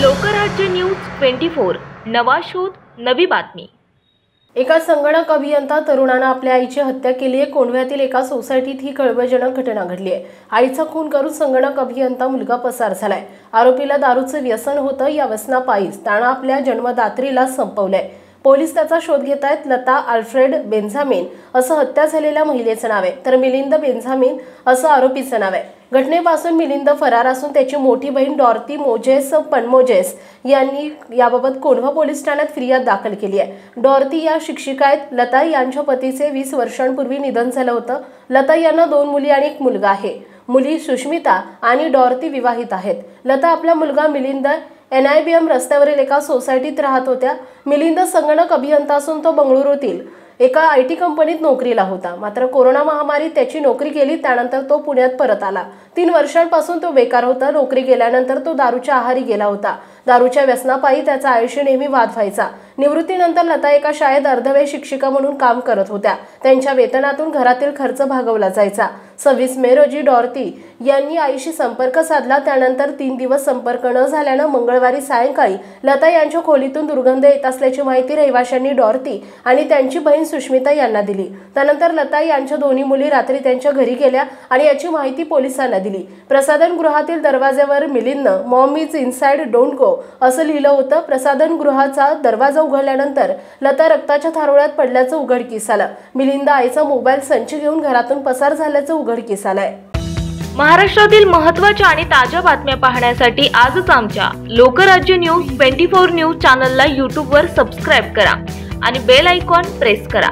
Lokrajya news 24 नवा शोध नवी बातमी। एका संगणक अभियंता तरुणाने आपल्या आईची हत्या केली आहे। कोंढव्यातील एका सोसायटीत ही कळवळजनक घटना घडली आहे। आईचा खून करून संगणक अभियंता मुलगा पसार झालाय। आरोपीला दारूचं व्यसन होतं। या व्यसनापायीच त्यानं आपल्या जन्मदात्रीला संपवलंय। पोलीस त्याचा शोध घेत आहेत। लता अल्फ्रेड बेंझामिन असं हत्या झालेल्या महिलेचं नाव आहे, तर मिलिंद बेंझामिन असं आरोपीचं नाव आहे। घटनेपासून मिलिंद फरार असून त्याची मोठी बहीण डॉर्ती मोजेस पनमोजेस यांनी याबाबत कोंढवा पोलीस ठाण्यात फिर्याद दाखल केली आहे। डॉर्ती या शिक्षिका आहेत। लता यांच्या पतीचे 20 वर्षांपूर्वी निधन झालं होतं। लता यांना 2 मुली आणि 1 मुलगा आहे। मुली सुष्मिता आणि डॉर्ती विवाहित आहेत। लता आपला मुलगा मिलिंद NIBM रस्त्यावरील एका सोसायटीत राहत होत्या। मिलिंद संगणक अभियंता असून तो बंगळुरूतील एका IT कंपनीत नोकरीला होता। मात्र कोरोना महामारीत त्याची नोकरी गेली, त्यानंतर तो पुण्यात परत आला। 3 वर्षांपासून तो बेकार होता। नोकरी गेल्यानंतर तो दारूच्या आहारी गेला होता। दारूच्या व्यसनापायी त्याचा आयुष्य नेहमी वाद व्हायचा। निवृत्तीनंतर लता एका शाळेत अर्धवेळ शिक्षिका म्हणून काम करत होत्या। त्यांच्या वेतनातून घरातील खर्च भागवला जायचा। 26 मे रोजी डॉर्ती यांनी आईशी संपर्क साधला। त्यानंतर 3 दिवस संपर्क न झाल्यानं मंगळवारी सायंकाळी लता यांच्या खोलीतून दुर्गंध येत असल्याची माहिती रहिवाशांनी डॉर्ती आणि त्यांची बहीण सुष्मिता यांना दिली। त्यानंतर लता यांच्या दोन्ही मुली रात्री त्यांच्या घरी गेल्या आणि याची माहिती पोलिसांना दिली। प्रसाधन गृहातील दरवाज्यावर मिलिंदनं "mom is inside, don't go" असं लिहिलं होतं। प्रसाधन गृहाचा दरवाजा उघडल्यानंतर लता रक्ताच्या थारोळ्यात पडल्याचं उघडकीस आलं। मिलिंद आईचा मोबाईल संच घेऊन घरातून पसार झाल्याचं उघडकीस आलंय। महाराष्ट्रातील महत्त्वाच्या आणि ताज्या बातम्या पाहण्यासाठी आजच आमच्या लोकराज्य न्यूज 24 न्यूज चॅनलला YouTube वर सबस्क्राइब करा आणि बेल आयकॉन प्रेस करा।